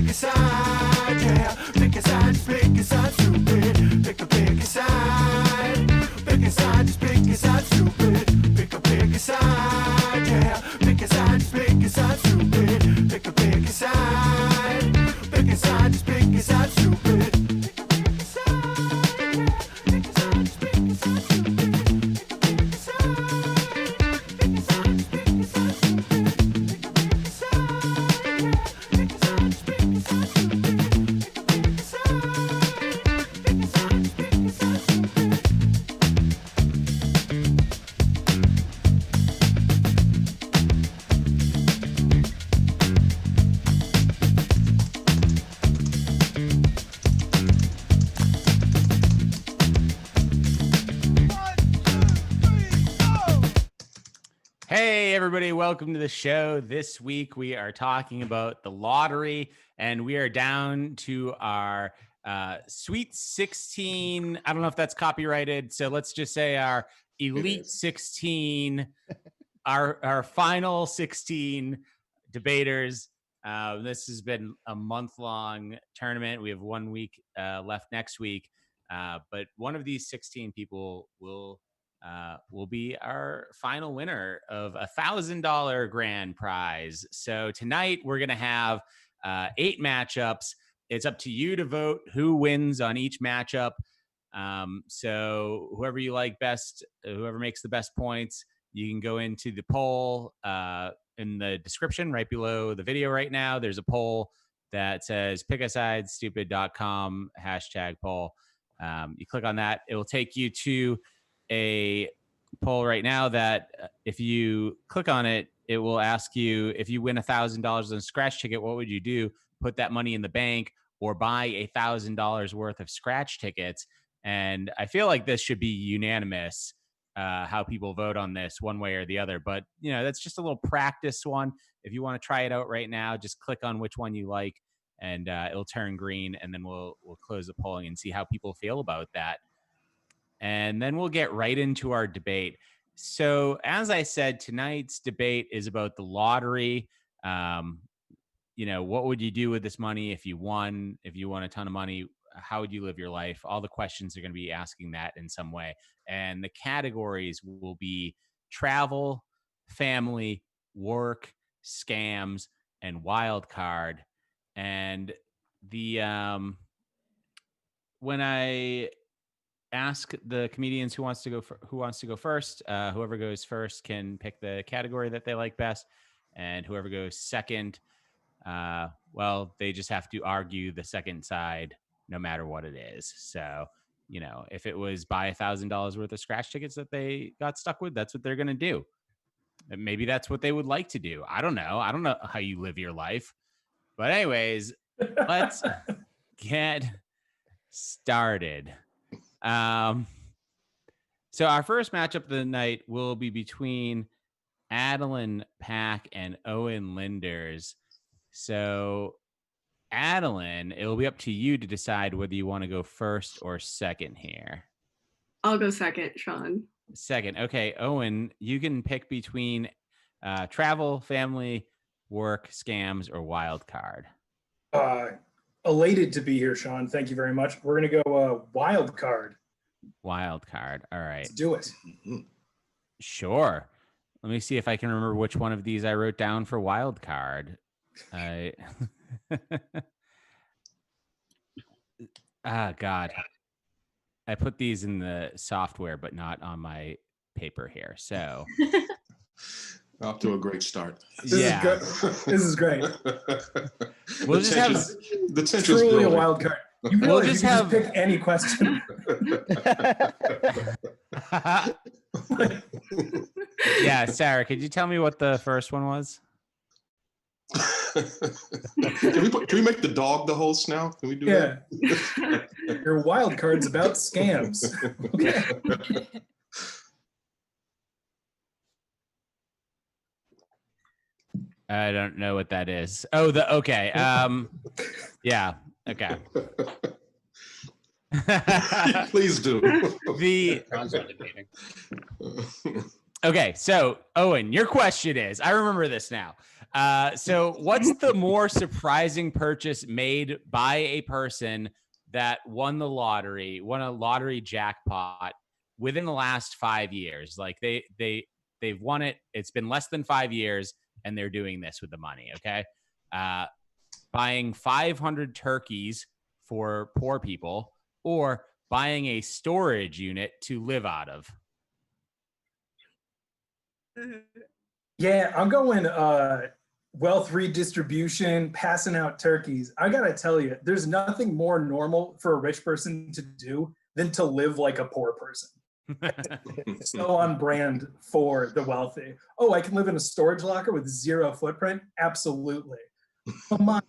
pick a side, yeah. Pick a side, just pick a side, stupid. Pick a side. Pick a side, just pick a side, stupid. Pick a side, yeah. Pick a side, just pick a side, stupid. Pick a side. Pick a side, just pick a side, stupid. Pick a side, yeah. Pick a side, just pick a side, stupid. Pick a side. Pick a side, just pick a side, stupid. Pick a side, yeah. Pick a side, just pick a side, stupid. Pick a side. Pick a side, just pick a side, stupid. Hey, everybody, welcome to the show. This week we are talking about the lottery, and we are down to our Sweet 16. I don't know if that's copyrighted, so let's just say our Elite 16, our final 16 debaters. This has been a month-long tournament. We have 1 week left next week, but one of these 16 people will be our final winner of $1,000 grand prize. So tonight we're going to have 8 matchups. It's up to you to vote who wins on each matchup. So whoever you like best, whoever makes the best points, you can go into the poll in the description right below the video right now. There's a poll that says pickasidestupid.com #poll. You click on that. It will take you to a poll right now that if you click on it, it will ask you if you win $1,000 on a scratch ticket, what would you do? Put that money in the bank or buy $1,000 worth of scratch tickets. And I feel like this should be unanimous, how people vote on this one way or the other. But, you know, that's just a little practice one. If you want to try it out right now, just click on which one you like and it'll turn green. And then we'll close the polling and see how people feel about that. And then we'll get right into our debate. So as I said, tonight's debate is about the lottery. You know, what would you do with this money if you won? If you won a ton of money, how would you live your life? All the questions are going to be asking that in some way. And the categories will be travel, family, work, scams, and wild card. And the when I ask the comedians who wants to go first, whoever goes first can pick the category that they like best, and whoever goes second, well, they just have to argue the second side no matter what it is. So, you know, if it was buy $1,000 worth of scratch tickets that they got stuck with, that's what they're going to do. And maybe that's what they would like to do. I don't know how you live your life, but anyways, let's get started. So our first matchup of the night will be between Adeline Pack and Owen Linders. So Adeline, it'll be up to you to decide whether you want to go first or second here. I'll go second, Sean. Second. Okay, Owen, you can pick between travel, family, work, scams, or wild card. Elated to be here, Sean. Thank you very much. We're going to go wild card. Wild card. All right. Let's do it. Sure. Let me see if I can remember which one of these I wrote down for wild card. God. I put these in the software, but not on my paper here. So off to a great start. This is great. We'll just have the tension's truly building. a wild card. You We'll really just just have- pick any question. Yeah, Sarah, could you tell me what the first one was? Can we make the dog the host now? Can we do that? Your wild card's about scams. Okay. I don't know what that is. Oh, okay. Yeah. Okay. Please do. Okay, so Owen, your question is, I remember this now. So what's the more surprising purchase made by a person that won a lottery jackpot within the last 5 years? Like they've won it. It's been less than 5 years and they're doing this with the money. Okay. Buying 500 turkeys for poor people or buying a storage unit to live out of. Yeah, I'm going wealth redistribution, passing out turkeys. I gotta tell you, there's nothing more normal for a rich person to do than to live like a poor person. So on brand for the wealthy. Oh, I can live in a storage locker with 0 footprint? Absolutely. Come on.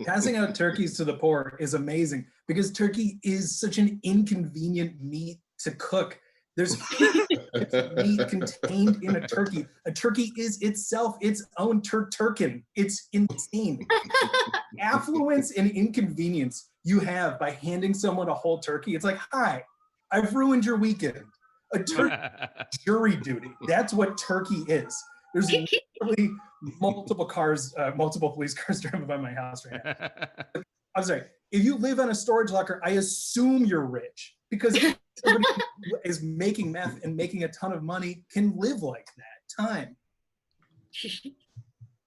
Passing out turkeys to the poor is amazing because turkey is such an inconvenient meat to cook. There's meat contained in a turkey. A turkey is itself its own turkin. It's insane. Affluence and inconvenience you have by handing someone a whole turkey. It's like, hi, I've ruined your weekend. A turkey jury duty. That's what turkey is. There's literally multiple police cars driving by my house right now. I'm sorry. If you live on a storage locker, I assume you're rich because somebody who is making meth and making a ton of money can live like that. Time.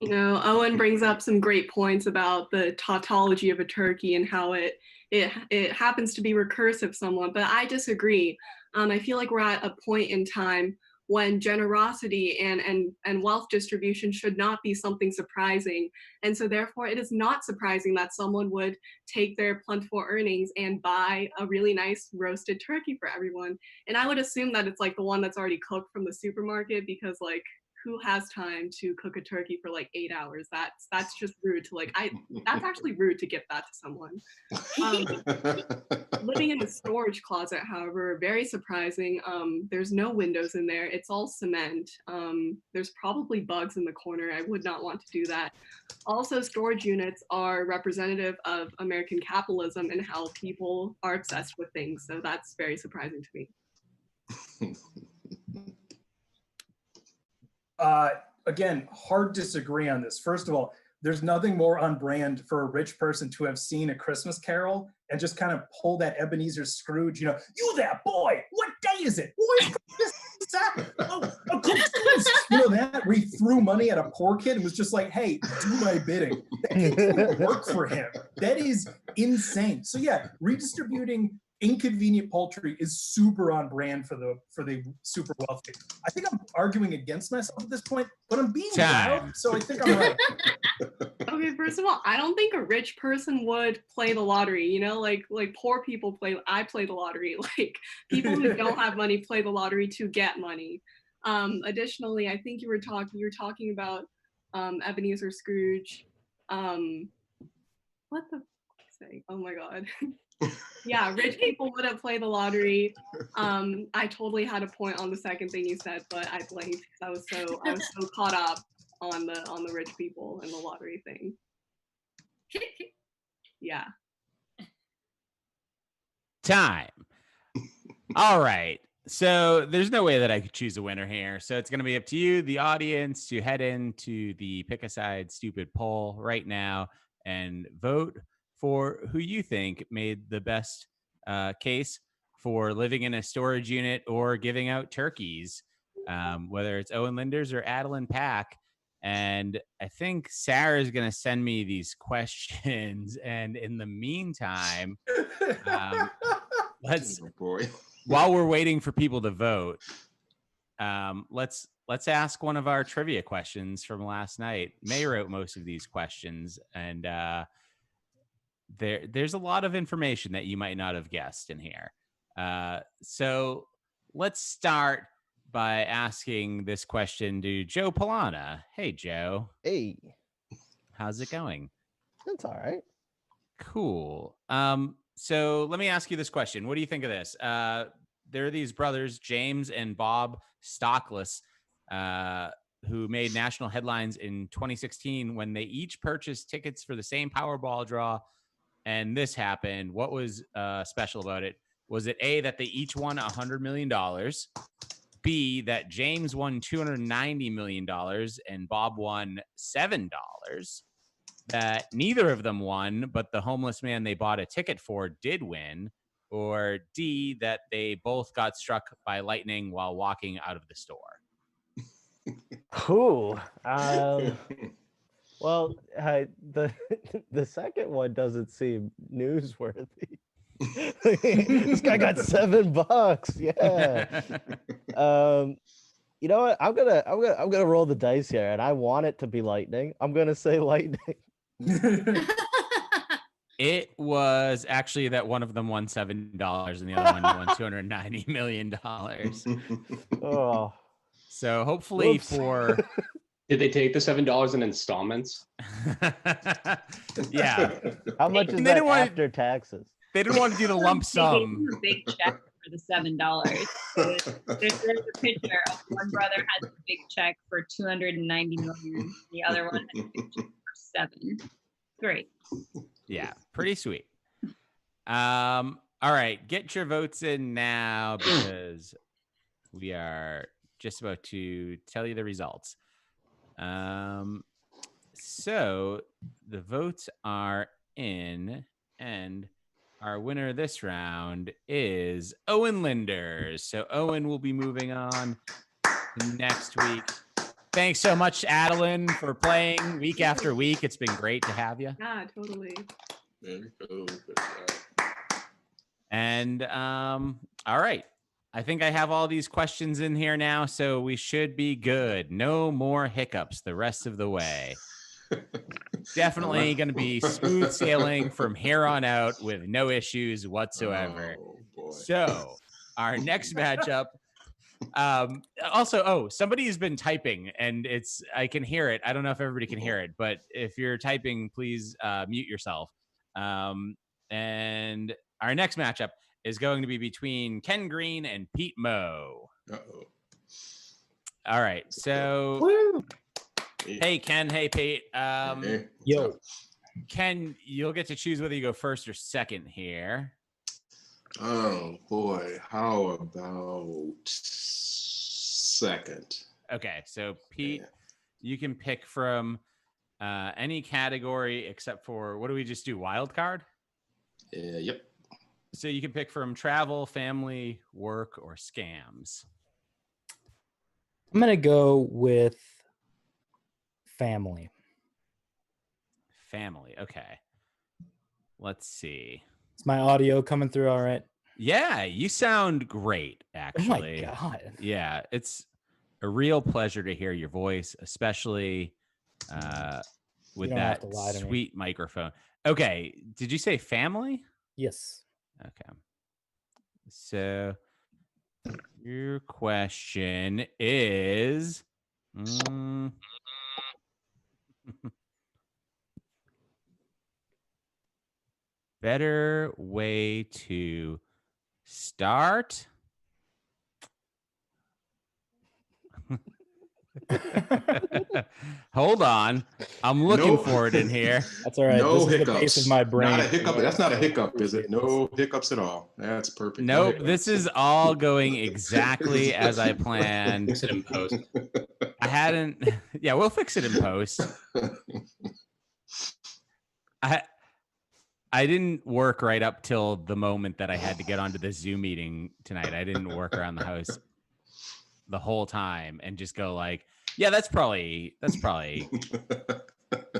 You know, Owen brings up some great points about the tautology of a turkey and how it happens to be recursive somewhat, but I disagree. I feel like we're at a point in time when generosity and wealth distribution should not be something surprising. And so therefore it is not surprising that someone would take their plentiful earnings and buy a really nice roasted turkey for everyone. And I would assume that it's like the one that's already cooked from the supermarket because like who has time to cook a turkey for like 8 hours? That's just rude to that's actually rude to give that to someone. Living in a storage closet, however, very surprising. There's no windows in there. It's all cement. There's probably bugs in the corner. I would not want to do that. Also, storage units are representative of American capitalism and how people are obsessed with things. So that's very surprising to me. Again, hard disagree on this. First of all, there's nothing more on brand for a rich person to have seen A Christmas Carol and just kind of pull that Ebenezer Scrooge, you that boy, what day is it? What is this? Oh, Christmas. That where he threw money at a poor kid and was just like, hey, do my bidding. That didn't work for him. That is insane. So yeah, redistributing inconvenient poultry is super on brand for the super wealthy. I think I'm arguing against myself at this point, but I'm being loud, so I think I'm right. Okay, first of all, I don't think a rich person would play the lottery. Like poor people play. I play the lottery. Like people who don't have money play the lottery to get money. Additionally, I think you were talking about Ebenezer Scrooge. What the say? Oh my God. Yeah, rich people wouldn't play the lottery. I totally had a point on the second thing you said, but I blanked because I was so caught up on the rich people and the lottery thing. Yeah. Time. All right. So there's no way that I could choose a winner here. So it's going to be up to you, the audience, to head into the Pick a Side Stupid poll right now and vote for who you think made the best case for living in a storage unit or giving out turkeys, whether it's Owen Linders or Adeline Pack. And I think Sarah is going to send me these questions. And in the meantime, while we're waiting for people to vote, let's ask one of our trivia questions from last night. May wrote most of these questions, and there's a lot of information that you might not have guessed in here. So let's start by asking this question to Joe Polana. Hey, Joe. Hey. How's it going? That's all right. Cool. So let me ask you this question. What do you think of this? There are these brothers, James and Bob Stockless, who made national headlines in 2016 when they each purchased tickets for the same Powerball draw. And this happened. What was special about it? Was it A, that they each won $100 million? B, that James won $290 million and Bob won $7. That neither of them won, but the homeless man they bought a ticket for did win. Or D, that they both got struck by lightning while walking out of the store. Who? Well, the the second one doesn't seem newsworthy. This guy got $7. Yeah. You know what? I'm gonna roll the dice here, and I want it to be lightning. I'm gonna say lightning. It was actually that one of them won $7 and the other one won $290 million. Oh, So hopefully Whoops. for Did they take the $7 in installments? yeah, how much is They that didn't want- after taxes? they didn't want to do the lump They gave sum. him a big check for the $7. There's a picture of one brother has a big check for $290 million. The other one has a big check for $7. Great. Yeah, pretty sweet. All right, get your votes in now because we are just about to tell you the results. So the votes are in, and our winner this round is Owen Linders. So Owen will be moving on next week. Thanks so much, Adeline, for playing week after week. It's been great to have you. Yeah, totally. Very cool. Good job. And all right. I think I have all these questions in here now, so we should be good. No more hiccups the rest of the way. Definitely going to be smooth sailing from here on out with no issues whatsoever. Oh, boy. So our next matchup. Somebody has been typing and I can hear it. I don't know if everybody can hear it, but if you're typing, please mute yourself. And our next matchup is going to be between Ken Green and Pete Moe. Uh-oh. All right. So, Woo! hey, Ken. Hey, Pete. Hey, what's Yo. up? Ken, you'll get to choose whether you go first or second here. Oh boy, how about second? Okay. So, Pete, Yeah. you can pick from any category except for, what do we just do? Wild card? Yep. So you can pick from travel, family, work, or scams. I'm gonna go with family. Family. Okay. Let's see. Is my audio coming through all right? Yeah, you sound great, actually. Oh my god. Yeah, it's a real pleasure to hear your voice, especially with don't have that to lie to me. sweet microphone. Okay, did you say family? Yes. Okay. So your question is better way to start. Hold on. I'm looking No. for it in here. That's all right. No this is the hiccups. pace of my brain. Not a hiccup. That's not a hiccup, is it? No hiccups at all. That's perfect. No Nope. hiccups. This is all going exactly as I planned. Fix it in post. I hadn't. Yeah, we'll fix it in post. I didn't work right up till the moment that I had to get onto the Zoom meeting tonight. I didn't work around the house the whole time and just go like, yeah, that's probably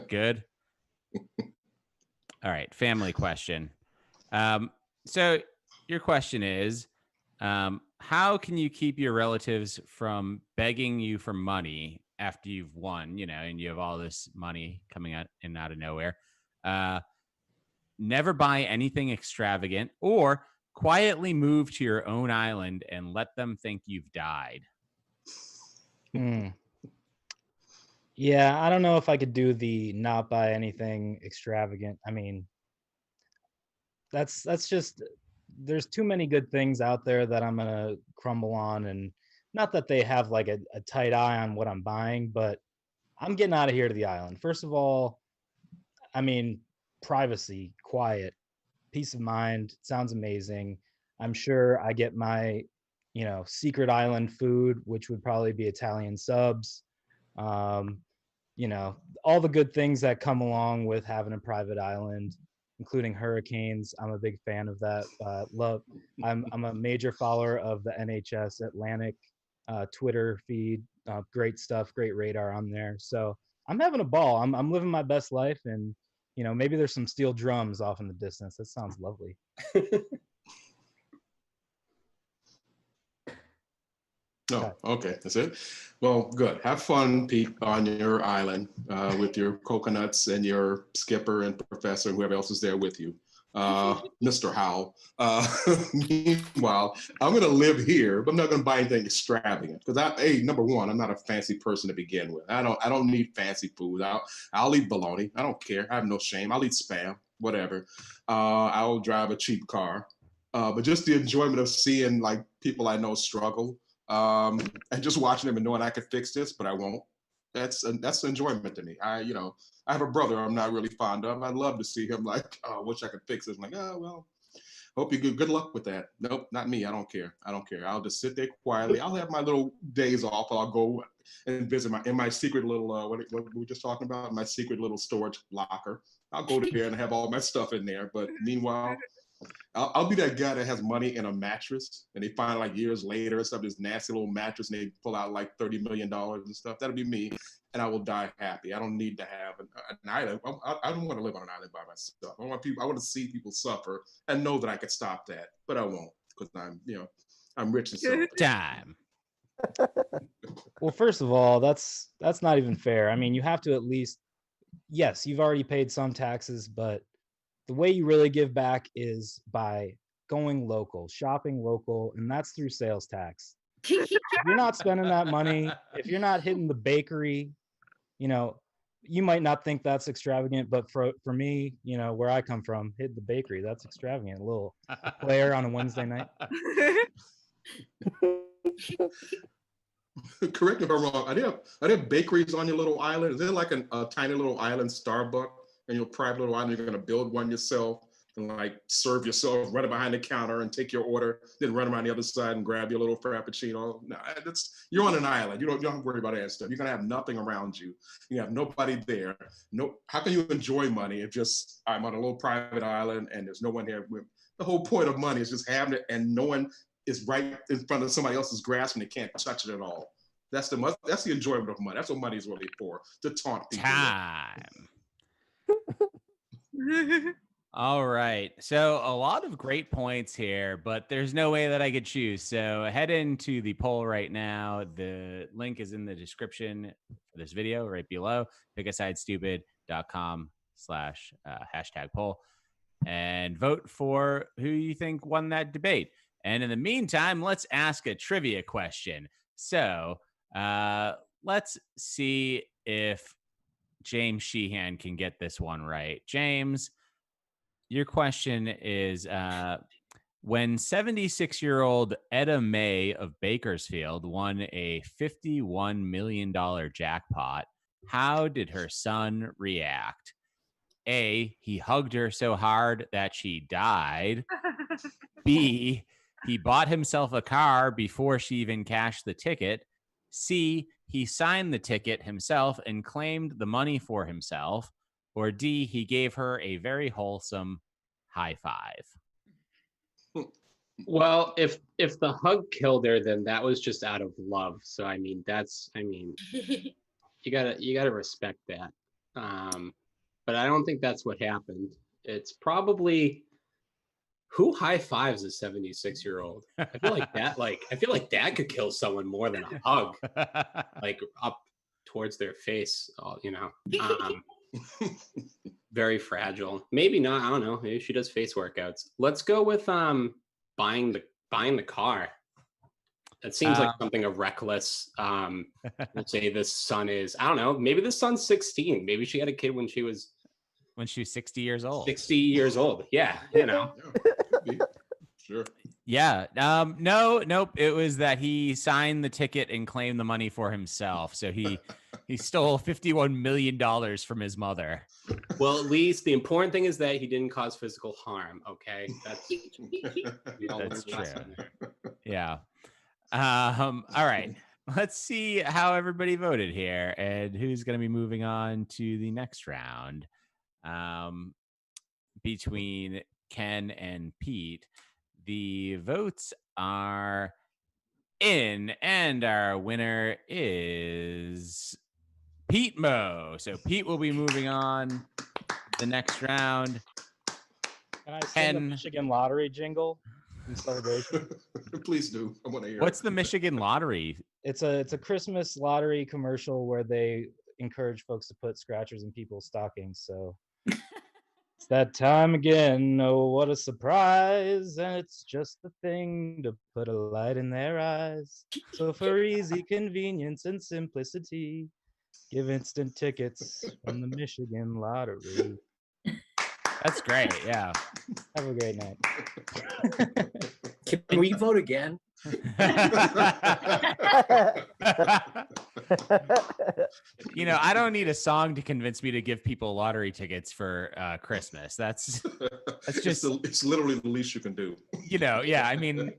good. All right, family question. So your question is, how can you keep your relatives from begging you for money after you've won, and you have all this money coming out of nowhere? Never buy anything extravagant, or quietly move to your own island and let them think you've died. Yeah, I don't know if I could do the not buy anything extravagant. I mean, that's just, there's too many good things out there that I'm gonna crumble on, and not that they have like a tight eye on what I'm buying, but I'm getting out of here to the island. First of all, I mean, privacy, quiet, peace of mind, sounds amazing. I'm sure I get my, secret island food, which would probably be Italian subs. All the good things that come along with having a private island, including hurricanes. I'm a big fan of that. I'm a major follower of the NHS Atlantic Twitter feed. Great stuff, great radar on there. So I'm having a ball. I'm living my best life, and maybe there's some steel drums off in the distance. That sounds lovely. Oh, okay, that's it. Well, good. Have fun, Pete, on your island with your coconuts and your skipper and professor and whoever else is there with you. Mr. Howell. Meanwhile, I'm going to live here, but I'm not going to buy anything extravagant because number one, I'm not a fancy person to begin with. I don't need fancy food. I'll eat bologna. I don't care. I have no shame. I'll eat Spam, whatever. I'll drive a cheap car. But just the enjoyment of seeing like people I know struggle. And just watching them and knowing I could fix this, but I won't. That's enjoyment to me. I have a brother I'm not really fond of. I'd love to see him like, oh, I wish I could fix this. I'm like, oh, well, hope you good luck with that. Nope, not me. I don't care. I'll just sit there quietly. I'll have my little days off. I'll go and visit my secret little, what were we just talking about? My secret little storage locker. I'll go there and have all my stuff in there. But meanwhile, I'll be that guy that has money in a mattress and they find like years later or something, this nasty little mattress and they pull out like $30 million and stuff. That'll be me. And I will die happy. I don't need to have an island. I don't want to live on an island by myself. I want to see people suffer and know that I could stop that, but I won't because I'm rich and so. Time. Well, first of all, that's not even fair. I mean, you have to at least, yes, you've already paid some taxes, but the way you really give back is by going local, shopping local, and that's through sales tax. If you're not spending that money, if you're not hitting the bakery, you might not think that's extravagant, but for me, where I come from, hit the bakery, that's extravagant. A little player on a Wednesday night. Correct me if I'm wrong. Are there bakeries on your little island? Is there like a tiny little island Starbucks and your private little island? You're going to build one yourself and like serve yourself, run it behind the counter and take your order, then run around the other side and grab your little frappuccino. No, you're on an island. You don't have to worry about that stuff. You're going to have nothing around you. You have nobody there. How can you enjoy money if just I'm on a little private island and there's no one there? The whole point of money is just having it and no one is right in front of somebody else's grasp and they can't touch it at all. That's the enjoyment of money. That's what money is really for, to taunt people. Time. All right. So a lot of great points here, but there's no way that I could choose. So head into the poll right now. The link is in the description for this video right below. pickasidestupid.com/#poll and vote for who you think won that debate. And in the meantime, let's ask a trivia question. So let's see if James Sheehan can get this one right. James, your question is, when 76-year-old Etta May of Bakersfield won a $51 million jackpot, how did her son react? A, he hugged her so hard that she died. B, he bought himself a car before she even cashed the ticket. C, he signed the ticket himself and claimed the money for himself. Or D, he gave her a very wholesome high five. Well, if the hug killed her, then that was just out of love. So you gotta respect that. But I don't think that's what happened. It's probably, who high fives a 76-year-old? I feel like that could kill someone more than a hug, like up towards their face. Very fragile. Maybe not. I don't know. Maybe she does face workouts. Let's go with buying the car. That seems like something a reckless. Let's say this son is, I don't know. Maybe the son's 16. Maybe she had a kid when she was 60 years old. 60 years old. Yeah, Sure. Yeah. Nope. It was that he signed the ticket and claimed the money for himself. So he stole $51 million from his mother. Well, at least the important thing is that he didn't cause physical harm. Okay, that's true. Yeah. All right. Let's see how everybody voted here and who's going to be moving on to the next round between Ken and Pete. The votes are in, and our winner is Pete Mo. So Pete will be moving on the next round. Can I sing the Ken, Michigan lottery jingle in celebration? Please do. I want to hear. what's it. the Michigan lottery? It's a Christmas lottery commercial where they encourage folks to put scratchers in people's stockings. So it's that time again. Oh, what a surprise! And it's just the thing to put a light in their eyes. So for easy convenience and simplicity, give instant tickets from the Michigan lottery. That's great. Yeah. Have a great night. Can we vote again? You know, I don't need a song to convince me to give people lottery tickets for Christmas. That's just, it's literally the least you can do. you know, yeah. I mean,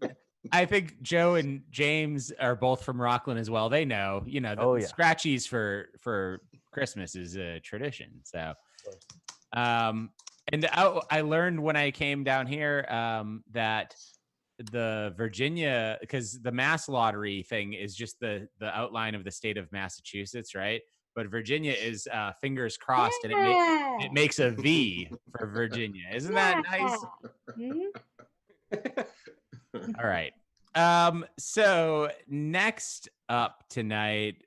I think Joe and James are both from Rockland as well. They know, you know, the scratchies for Christmas is a tradition. So, and I learned when I came down here that the Virginia, because the Mass lottery thing is just the outline of the state of Massachusetts, right? But Virginia is fingers crossed, and it makes a V for Virginia. Isn't that nice? All right. So next up tonight,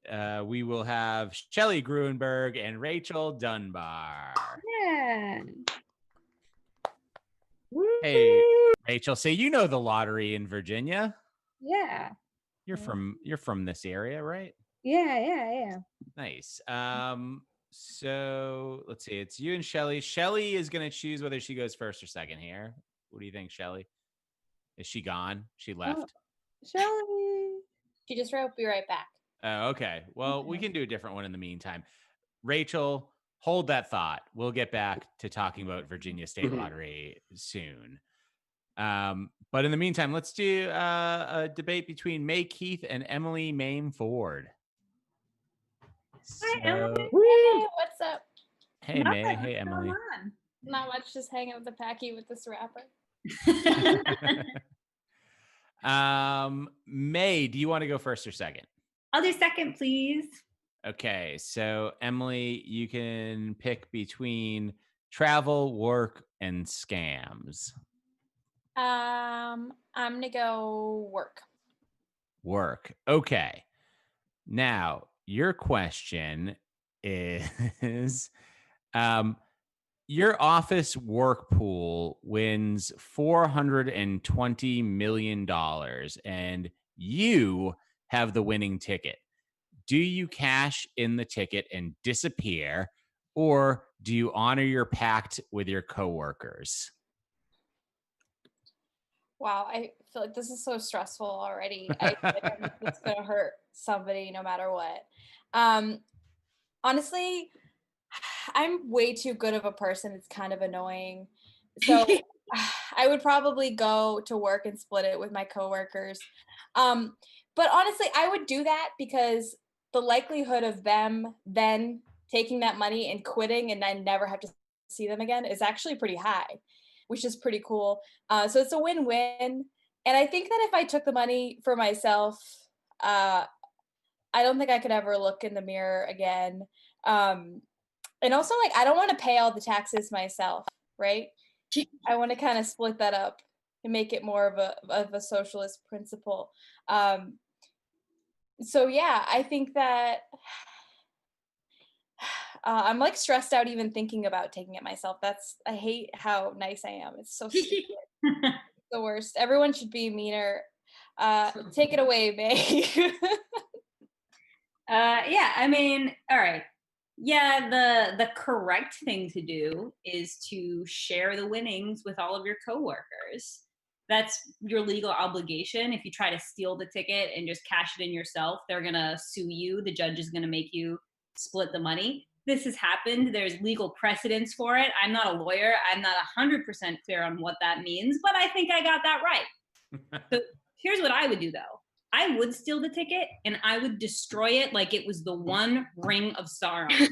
we will have Shelley Gruenberg and Rachel Dunbar. Yeah. Hey, Rachel. So you know the lottery in Virginia? Yeah. You're from this area, right? Yeah. Nice. So let's see. It's you and Shelley. Shelley is going to choose whether she goes first or second here. What do you think, Shelley? Is she gone? She left. Shelley. She just wrote, "Be right back." Oh, okay. Well, we can do a different one in the meantime. Rachel, hold that thought. We'll get back to talking about Virginia State Lottery soon. But in the meantime, let's do a debate between May Keith and Emily Mame Ford. Hi, Emily. Woo! Hey, what's up? Hey, May. Hey, Emily. Not much, just hanging with the packy with this rapper. May, do you want to go first or second? I'll do second, please. Okay, so Emily, you can pick between travel, work, and scams. I'm gonna go work. Work. Okay. Now, your question is your office work pool wins $420 million and you have the winning ticket. Do you cash in the ticket and disappear, or do you honor your pact with your coworkers? Wow, I feel like this is so stressful already. I feel like it's gonna hurt somebody no matter what. Honestly, I'm way too good of a person. It's kind of annoying. So I would probably go to work and split it with my coworkers. But honestly, I would do that because the likelihood of them then taking that money and quitting and I never have to see them again is actually pretty high, which is pretty cool. So it's a win-win. And I think that if I took the money for myself, I don't think I could ever look in the mirror again. And also, like, I don't want to pay all the taxes myself, right? I want to kind of split that up and make it more of a socialist principle. So yeah, I think that I'm like stressed out even thinking about taking it myself. I hate how nice I am. It's so stupid. The worst. Everyone should be meaner. Take it away, May. Yeah, I mean, all right. Yeah, the correct thing to do is to share the winnings with all of your coworkers. That's your legal obligation. If you try to steal the ticket and just cash it in yourself, they're gonna sue you. The judge is gonna make you split the money. This has happened. There's legal precedence for it. I'm not a lawyer. I'm not 100% clear on what that means, but I think I got that right. So here's what I would do though. I would steal the ticket and I would destroy it like it was the one ring of Sauron.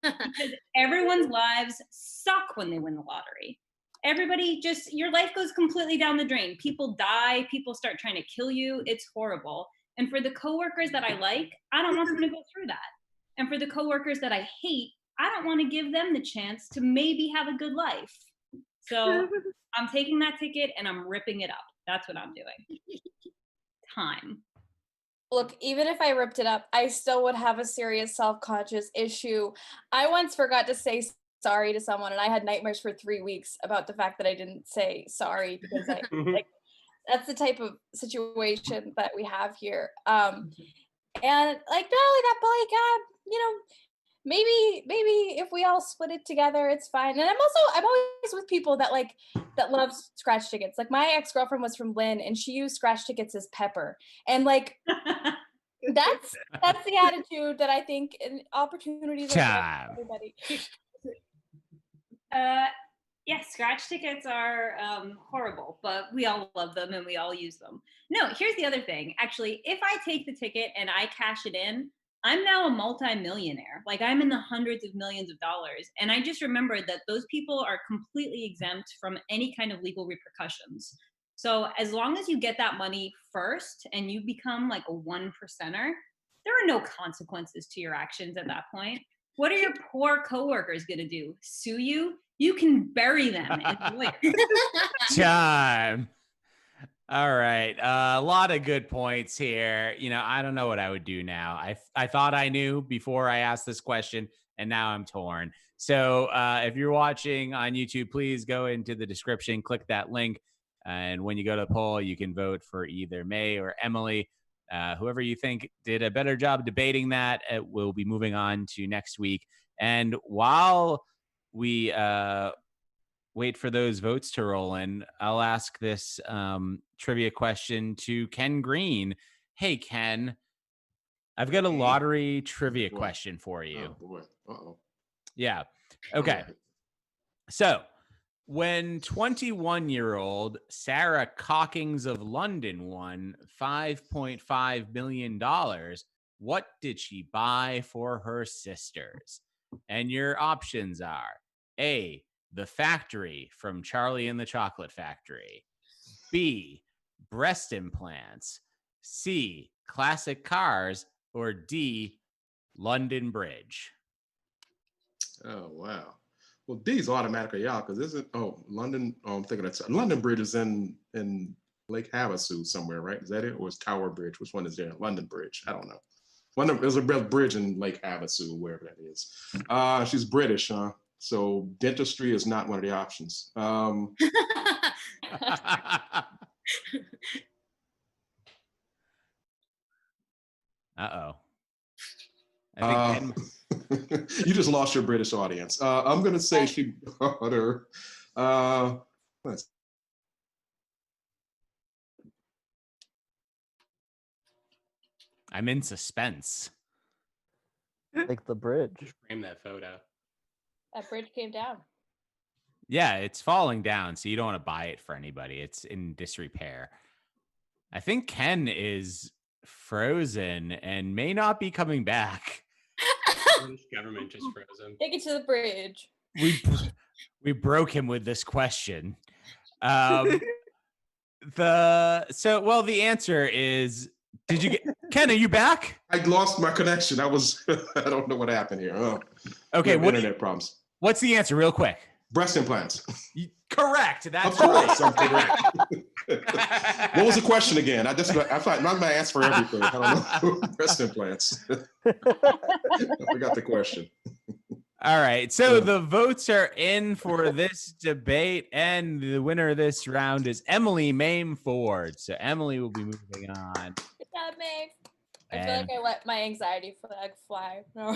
Because everyone's lives suck when they win the lottery. Everybody just, your life goes completely down the drain. People die, people start trying to kill you. It's horrible. And for the coworkers that I like, I don't want them to go through that. And for the coworkers that I hate, I don't want to give them the chance to maybe have a good life. So I'm taking that ticket and I'm ripping it up. That's what I'm doing. Time. Look, even if I ripped it up, I still would have a serious self-conscious issue. I once forgot to say sorry to someone, and I had nightmares for 3 weeks about the fact that I didn't say sorry because I like that's the type of situation that we have here. And like not only that, but like maybe if we all split it together, it's fine. And I'm always with people that love scratch tickets. Like my ex-girlfriend was from Lynn and she used scratch tickets as pepper. And like that's the attitude that I think and opportunities are for everybody. Yeah, scratch tickets are horrible, but we all love them and we all use them. No, here's the other thing. Actually, if I take the ticket and I cash it in, I'm now a multi-millionaire. Like I'm in the hundreds of millions of dollars. And I just remembered that those people are completely exempt from any kind of legal repercussions. So as long as you get that money first and you become like a 1%er, there are no consequences to your actions at that point. What are your poor coworkers gonna do? Sue you? You can bury them. Time. All right. A lot of good points here. You know, I don't know what I would do now. I thought I knew before I asked this question, and now I'm torn. So if you're watching on YouTube, please go into the description, click that link. And when you go to the poll, you can vote for either May or Emily. Whoever you think did a better job debating that, we'll be moving on to next week. And while we wait for those votes to roll in, I'll ask this trivia question to Ken Green. Hey, Ken, I've got a lottery trivia question for you. Oh, boy. Uh-oh. Yeah. Okay. So when 21-year-old Sarah Cockings of London won $5.5 million, what did she buy for her sisters? And your options are A, The Factory from Charlie and the Chocolate Factory, B, breast implants, C, classic cars, or D, London Bridge. Oh, wow. Well, D's automatically out because isn't London? Oh, I'm thinking that's London Bridge is in Lake Havasu somewhere, right? Is that it, or is Tower Bridge? Which one is there? London Bridge. I don't know. There's a bridge in Lake Havasu, wherever that is. She's British, huh? So dentistry is not one of the options. Uh-oh. I think you just lost your British audience. I'm going to say she bought her. I'm in suspense. Like the bridge. Frame that photo. That bridge came down. Yeah, it's falling down, so you don't want to buy it for anybody. It's in disrepair. I think Ken is frozen and may not be coming back. British government just froze him. Take it to the bridge. We broke him with this question. The answer is, did you get Ken? Are you back? I lost my connection. I don't know what happened here. Oh, okay. What internet problems? What's the answer, real quick? Breast implants. Correct. That's of course. I'm correct. What was the question again? I thought I'm gonna ask for everything. I don't know. Breast implants. I forgot the question. All right. So the votes are in for this debate, and the winner of this round is Emily Mame Ford. So Emily will be moving on. Good job, Meg. I feel like I let my anxiety flag fly. No.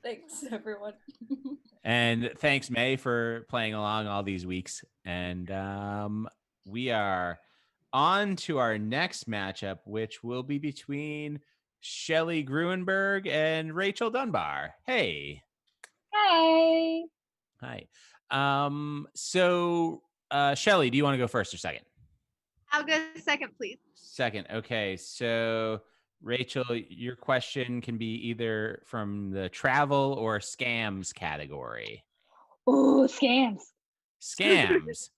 Thanks, everyone. And thanks, May, for playing along all these weeks. And we are on to our next matchup, which will be between Shelly Gruenberg and Rachel Dunbar. Hey. Hi. Hi. So Shelly, do you want to go first or second? I'll go second, please. Second. Okay. So, Rachel, your question can be either from the travel or scams category. Ooh, scams. Scams.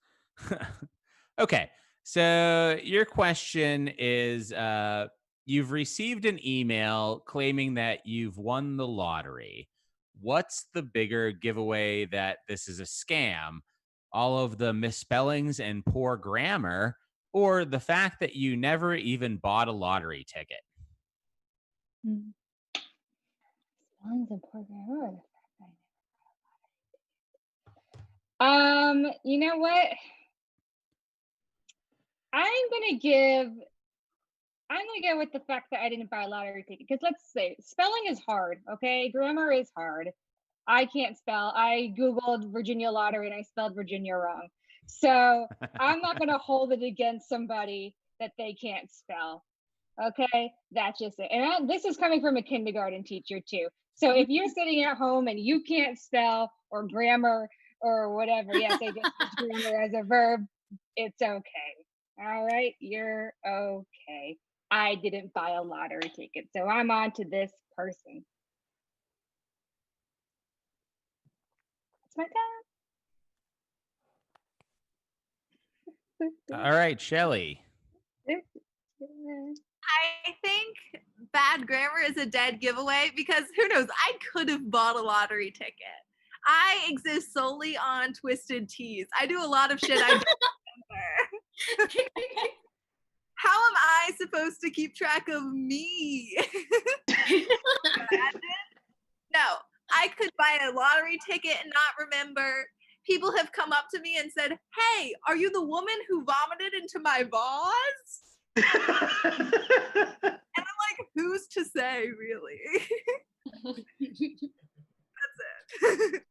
Okay. So, your question is you've received an email claiming that you've won the lottery. What's the bigger giveaway that this is a scam? All of the misspellings and poor grammar, or the fact that you never even bought a lottery ticket? Spellings and poor grammar. You know what? I'm gonna go with the fact that I didn't buy a lottery ticket, because let's say spelling is hard, okay? Grammar is hard. I can't spell. I Googled Virginia lottery and I spelled Virginia wrong. So I'm not gonna hold it against somebody that they can't spell. Okay, that's just it. And this is coming from a kindergarten teacher too. So if you're sitting at home and you can't spell or grammar or whatever, yes, I just use grammar as a verb, it's okay. All right, you're okay. I didn't buy a lottery ticket, so I'm on to this person. It's my turn. All right, Shelly. I think bad grammar is a dead giveaway because who knows? I could have bought a lottery ticket. I exist solely on twisted teas. I do a lot of shit I don't remember. How am I supposed to keep track of me? No, I could buy a lottery ticket and not remember. People have come up to me and said, "Hey, are you the woman who vomited into my vase?" And I'm like, who's to say, really? That's it.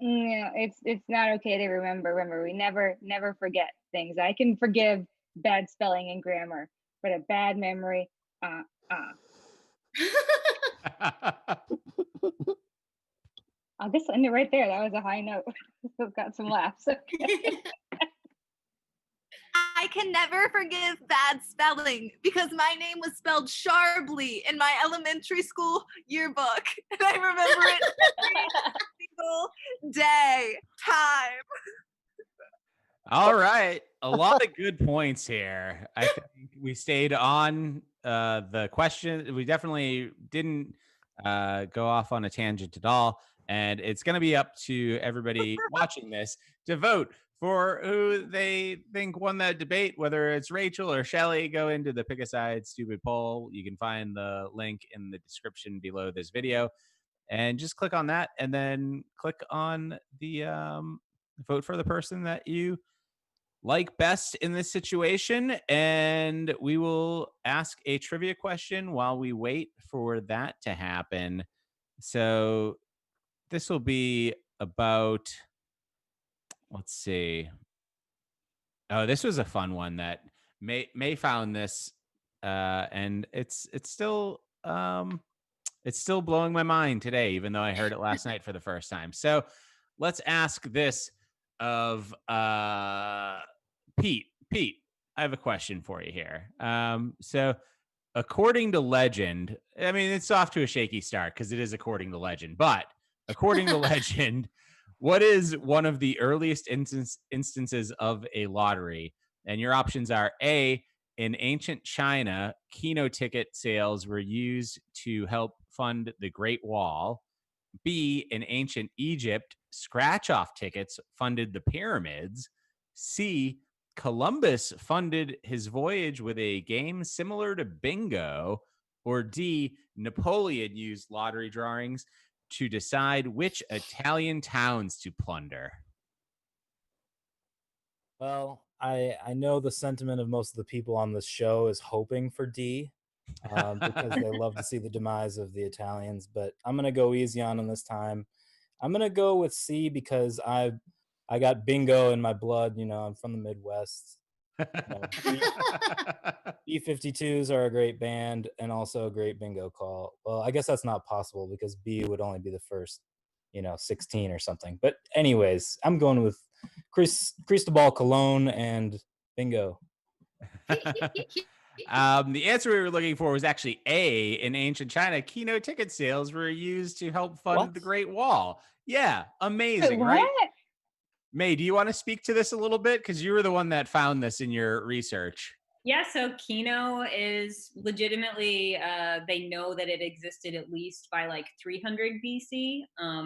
Yeah, it's not okay to remember. Remember, we never forget things. I can forgive bad spelling and grammar, but a bad memory, I'll just end it right there. That was a high note. We've got some laughs. Okay. I can never forgive bad spelling because my name was spelled Sharbly in my elementary school yearbook. And I remember it every single day, time. All right. A lot of good points here. I think we stayed on the question. We definitely didn't go off on a tangent at all. And it's going to be up to everybody watching this to vote for who they think won that debate, whether it's Rachel or Shelly. Go into the Pick a Side Stupid Poll. You can find the link in the description below this video. And just click on that and then click on the vote for the person that you like best in this situation. And we will ask a trivia question while we wait for that to happen. So this will be about, let's see. Oh, this was a fun one that May found this, and it's still blowing my mind today, even though I heard it last night for the first time. So let's ask this of Pete. Pete, I have a question for you here. So according to legend, I mean, it's off to a shaky start because it is according to legend, but according to legend, what is one of the earliest instances of a lottery? And your options are A, in ancient China, Keno ticket sales were used to help fund the Great Wall. B, in ancient Egypt, scratch-off tickets funded the pyramids. C, Columbus funded his voyage with a game similar to bingo. Or D, Napoleon used lottery drawings to decide which Italian towns to plunder. Well, I know the sentiment of most of the people on this show is hoping for D, because they love to see the demise of the Italians, but I'm gonna go easy on them this time. I'm gonna go with C because I got bingo in my blood. You know, I'm from the Midwest. B-52s are a great band and also a great bingo call. Well, I guess that's not possible because B would only be the first 16 or something. But anyways, I'm going with Cristobal Colon and bingo. The answer we were looking for was actually A. In ancient China, Kino ticket sales were used to help fund the Great Wall. Yeah, amazing, right? May, do you want to speak to this a little bit? Because you were the one that found this in your research. Yeah, so Kino is legitimately, they know that it existed at least by like 300 BC.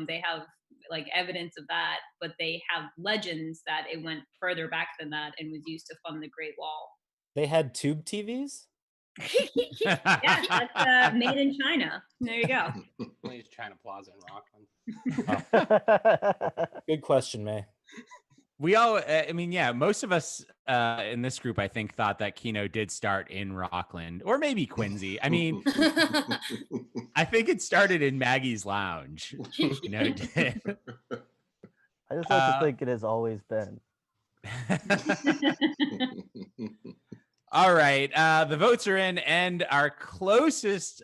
They have like evidence of that, but they have legends that it went further back than that and was used to fund the Great Wall. They had tube TVs? Yes, that's made in China. There you go. Only China Plaza in Rockland. Good question, May. We all, I mean, yeah, most of us in this group, I think, thought that Kino did start in Rockland or maybe Quincy. I mean, I think it started in Maggie's Lounge. I just like to think it has always been. All right. The votes are in, and our closest,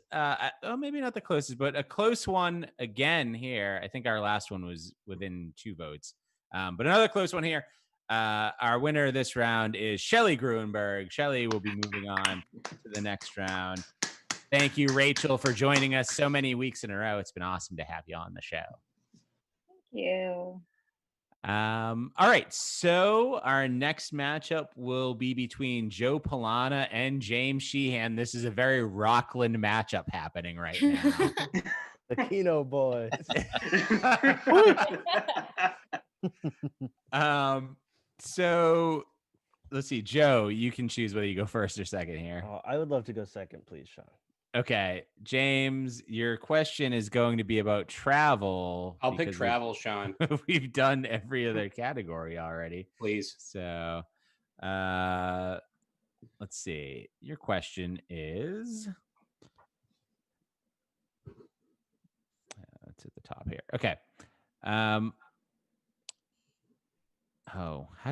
maybe not the closest, but a close one again here. I think our last one was within 2 votes. But another close one here. Our winner this round is Shelly Gruenberg. Shelly will be moving on to the next round. Thank you, Rachel, for joining us so many weeks in a row. It's been awesome to have you on the show. Thank you. All right, so our next matchup will be between Joe Polana and James Sheehan. This is a very Rockland matchup happening right now. The Kino boys. So let's see, Joe, you can choose whether you go first or second here. I would love to go second, please, Sean. Okay, James, your question is going to be about travel. I'll pick travel, Sean. We've done every other category already. Please. So, let's see. Your question is, it's at the top here. Okay. How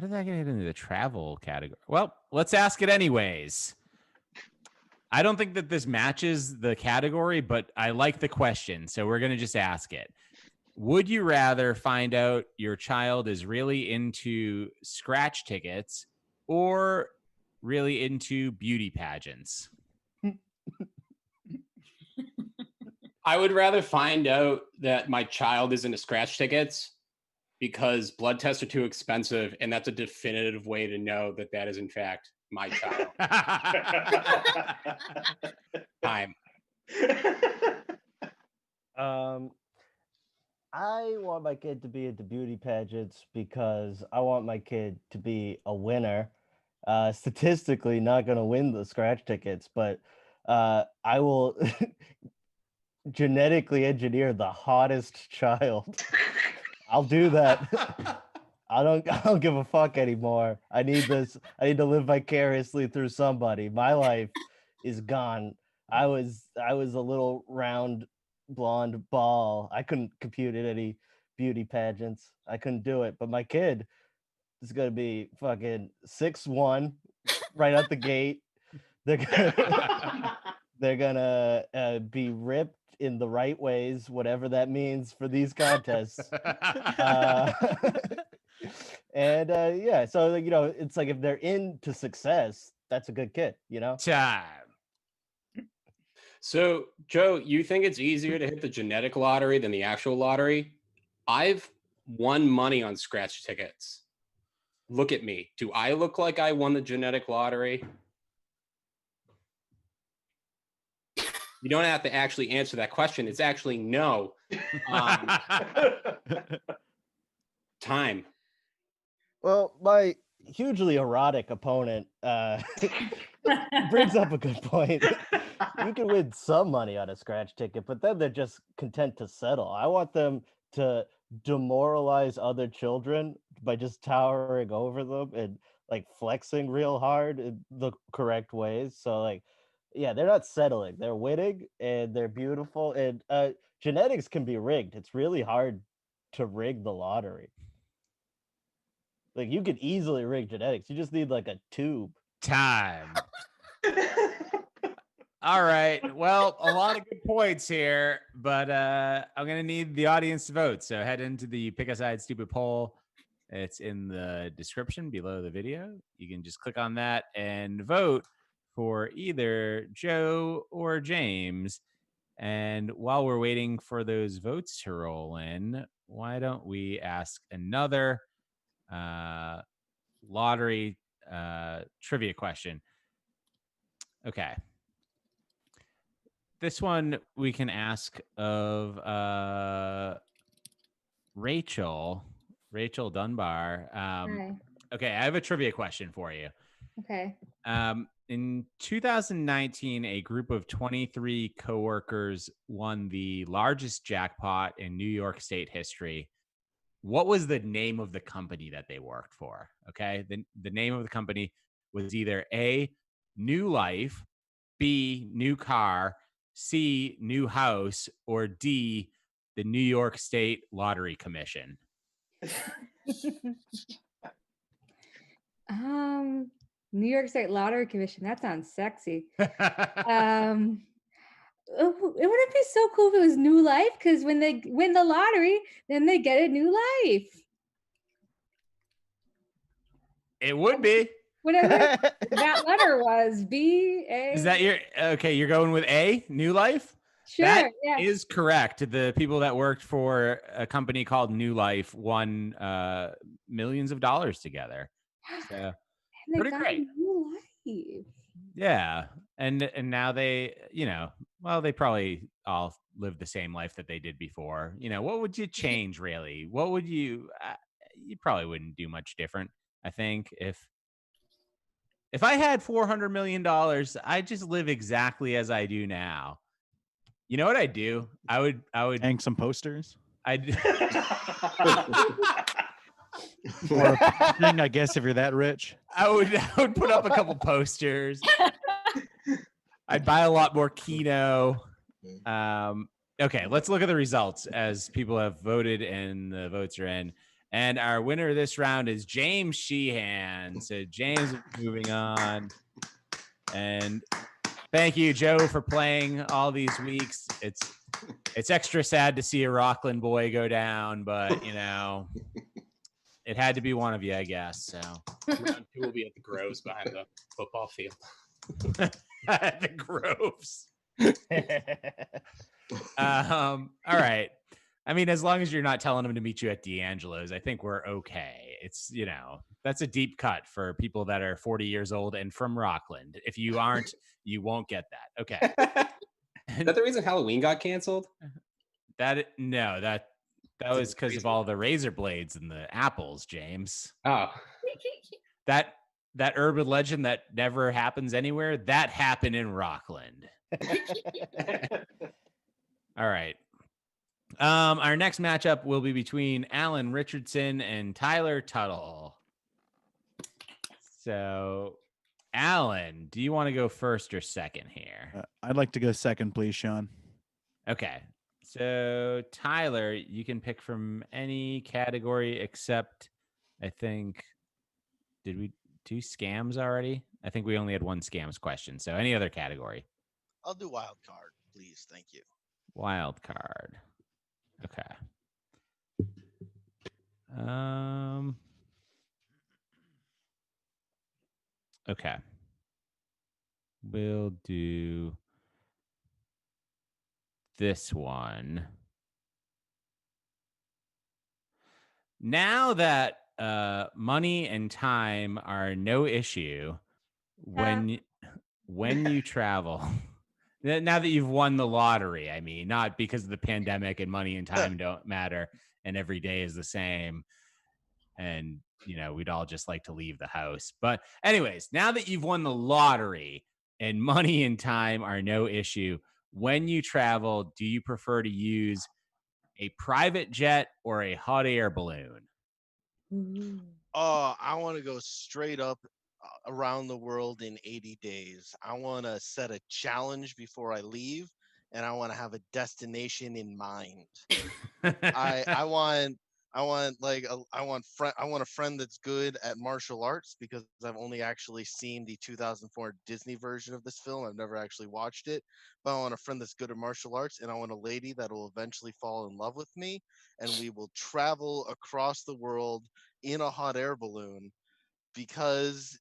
did that get into the travel category? Well, let's ask it anyways. I don't think that this matches the category, but I like the question, so we're going to just ask it. Would you rather find out your child is really into scratch tickets or really into beauty pageants? I would rather find out that my child is into scratch tickets because blood tests are too expensive, and that's a definitive way to know that that is, in fact, my child. Time. I want my kid to be into beauty pageants because I want my kid to be a winner. Statistically, not going to win the scratch tickets, but I will genetically engineer the hottest child. I'll do that. I don't give a fuck anymore. I need this. I need to live vicariously through somebody. My life is gone. I was a little round blonde ball. I couldn't compete in any beauty pageants. I couldn't do it. But my kid is gonna be fucking 6'1" right out the gate. They're gonna be ripped in the right ways, whatever that means for these contests. Yeah, so it's like if they're into success, that's a good kid, Time. So, Joe, you think it's easier to hit the genetic lottery than the actual lottery? I've won money on scratch tickets. Look at me. Do I look like I won the genetic lottery? You don't have to actually answer that question. It's actually no. Time. Well, my hugely erotic opponent brings up a good point. You can win some money on a scratch ticket, but then they're just content to settle. I want them to demoralize other children by just towering over them and like flexing real hard in the correct ways. So yeah, they're not settling. They're winning and they're beautiful. And genetics can be rigged. It's really hard to rig the lottery. Like you could easily rig genetics. You just need like a tube. Time. All right. Well, a lot of good points here, but I'm going to need the audience to vote. So head into the Pick a Side Stupid poll. It's in the description below the video. You can just click on that and vote for either Joe or James. And while we're waiting for those votes to roll in, why don't we ask another lottery trivia question? Okay. This one we can ask of Rachel Dunbar. Hi. Okay, I have a trivia question for you. Okay. In 2019, a group of 23 coworkers won the largest jackpot in New York State history. What was the name of the company that they worked for? Okay, the name of the company was either A, New Life, B, New Car, C, New House, or D, the New York State Lottery Commission. New York State Lottery Commission. That sounds sexy. Wouldn't it be so cool if it was New Life? Because when they win the lottery, then they get a new life. It would be. Whatever that letter was, B, A. Is that your okay? You're going with A, New Life? Sure, That yeah. is correct. The people that worked for a company called New Life won millions of dollars together. So And they pretty got great. a new life. Yeah, and now they, well, they probably all live the same life that they did before. What would you change really? What would you? You probably wouldn't do much different. I think if I had $400 million, I'd just live exactly as I do now. You know what I'd do? I would hang some posters. I'd Or a painting, I guess if you're that rich. I would put up a couple posters. I'd buy a lot more Keno. Okay, let's look at the results as people have voted and the votes are in. And our winner this round is James Sheehan. So James is moving on. And thank you, Joe, for playing all these weeks. It's extra sad to see a Rockland boy go down, but it had to be one of you, I guess. So Round two will be at the Groves behind the football field. at the Groves. All right. I mean, as long as you're not telling them to meet you at D'Angelo's, I think we're okay. It's, that's a deep cut for people that are 40 years old and from Rockland. If you aren't, you won't get that. Okay. Is that the reason Halloween got canceled? That was because of all the razor blades and the apples, James. Oh. That urban legend that never happens anywhere, that happened in Rockland. All right. Our next matchup will be between Alan Richardson and Tyler Tuttle. So, Alan, do you want to go first or second here? I'd like to go second, please, Sean. Okay. So, Tyler, you can pick from any category except, I think, did we do scams already? I think we only had one scams question. So, any other category? I'll do wild card, please. Thank you. Wild card. Okay. Okay. We'll do this one. Now that money and time are no issue when you travel. Now that you've won the lottery, I mean, not because of the pandemic and money and time don't matter and every day is the same. And, we'd all just like to leave the house. But anyways, now that you've won the lottery and money and time are no issue, when you travel, do you prefer to use a private jet or a hot air balloon? Oh, I want to go straight up around the world in 80 days. I want to set a challenge before I leave, and I want to have a destination in mind. I I want a friend that's good at martial arts because I've only actually seen the 2004 Disney version of this film. I've never actually watched it. But I want a friend that's good at martial arts, and I want a lady that will eventually fall in love with me, and we will travel across the world in a hot air balloon. Because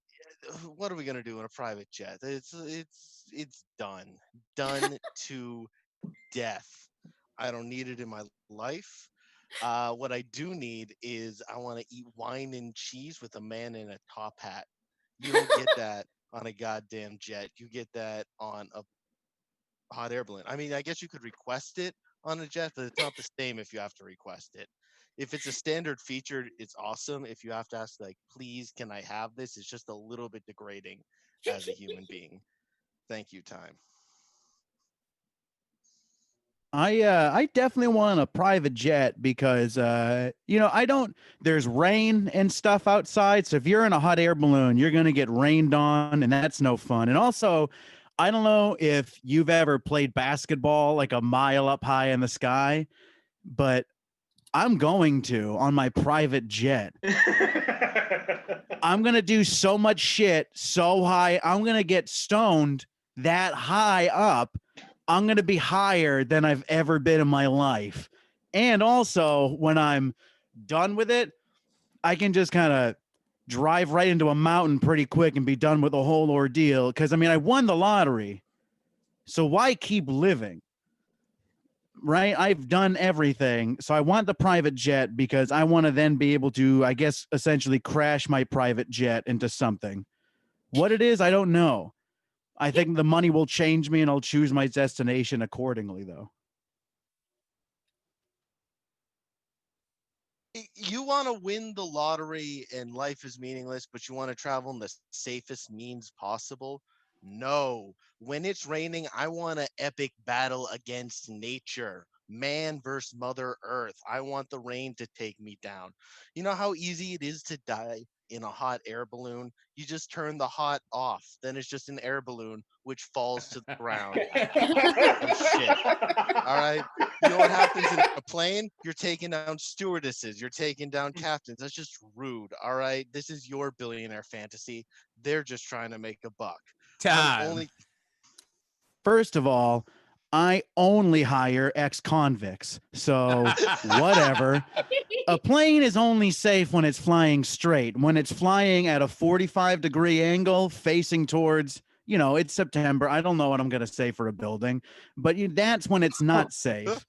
what are we gonna do in a private jet? It's done to death. I don't need it in my life. What I do need is I want to eat wine and cheese with a man in a top hat. You don't get that on a goddamn jet. You get that on a hot air balloon. I mean, I guess you could request it on a jet, but it's not the same if you have to request it. If it's a standard feature, it's awesome. If you have to ask, like, please, can I have this? It's just a little bit degrading as a human being. Thank you, Time. I definitely want a private jet because there's rain and stuff outside. So if you're in a hot air balloon, you're gonna get rained on, and that's no fun. And also, I don't know if you've ever played basketball like a mile up high in the sky, but I'm going to on my private jet. I'm gonna do so much shit so high. I'm gonna get stoned that high up. I'm going to be higher than I've ever been in my life. And also, when I'm done with it, I can just kind of drive right into a mountain pretty quick and be done with the whole ordeal. Because, I mean, I won the lottery. So why keep living? Right? I've done everything. So I want the private jet because I want to then be able to, I guess, essentially crash my private jet into something. What it is, I don't know. I think the money will change me and I'll choose my destination accordingly, though. You want to win the lottery and life is meaningless, but you want to travel in the safest means possible? No. When it's raining, I want an epic battle against nature. Man versus Mother Earth. I want the rain to take me down. You know how easy it is to die in a hot air balloon? You just turn the hot off. Then it's just an air balloon which falls to the ground. Shit. All right. You know what happens in a plane? You're taking down stewardesses. You're taking down captains. That's just rude. All right. This is your billionaire fantasy. They're just trying to make a buck. First of all, I only hire ex-convicts, so whatever. A plane is only safe when it's flying straight. When it's flying at a 45-degree angle facing towards, it's September. I don't know what I'm going to say for a building, but that's when it's not safe.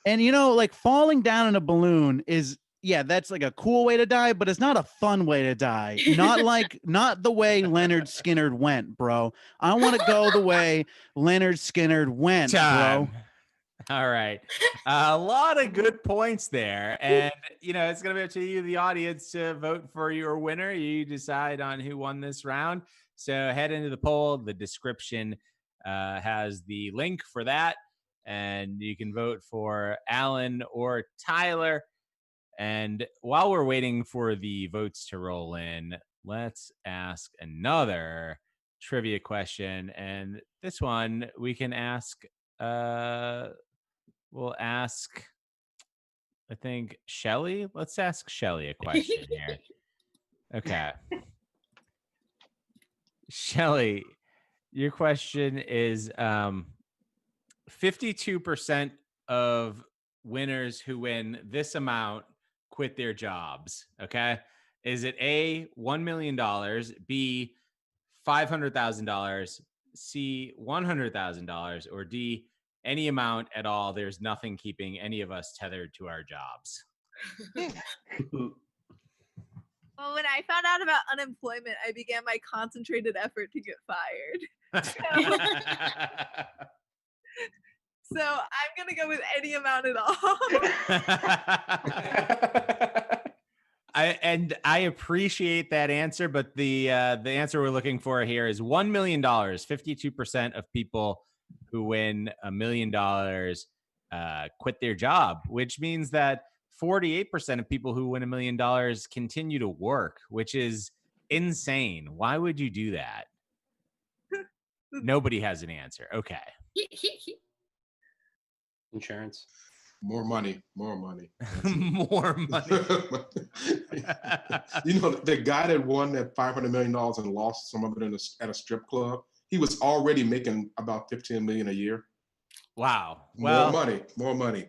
And, like falling down in a balloon is, that's like a cool way to die, but it's not a fun way to die. Not the way Leonard Skinner went, bro. I want to go the way Leonard Skinner went, bro. All right. A lot of good points there. And, it's going to be up to you, the audience, to vote for your winner. You decide on who won this round. So head into the poll. The description has the link for that. And you can vote for Alan or Tyler. And while we're waiting for the votes to roll in, let's ask another trivia question. And this one we can ask, we'll ask, I think, Shelly. Let's ask Shelly a question here. Okay. Shelly, your question is 52% of winners who win this amount quit their jobs. Okay. Is it A, $1 million, B, $500,000, C, $100,000, or D, any amount at all? There's nothing keeping any of us tethered to our jobs. Well, when I found out about unemployment, I began my concentrated effort to get fired. So I'm going to go with any amount at all. I appreciate that answer, but the answer we're looking for here is $1 million. 52% of people who win $1 million quit their job, which means that 48% of people who win $1 million continue to work, which is insane. Why would you do that? Nobody has an answer. Okay. Insurance. More money, more money. More money. You know, the guy that won that $500 million and lost some of it at a strip club, he was already making about 15 million a year. Wow. Well, More money.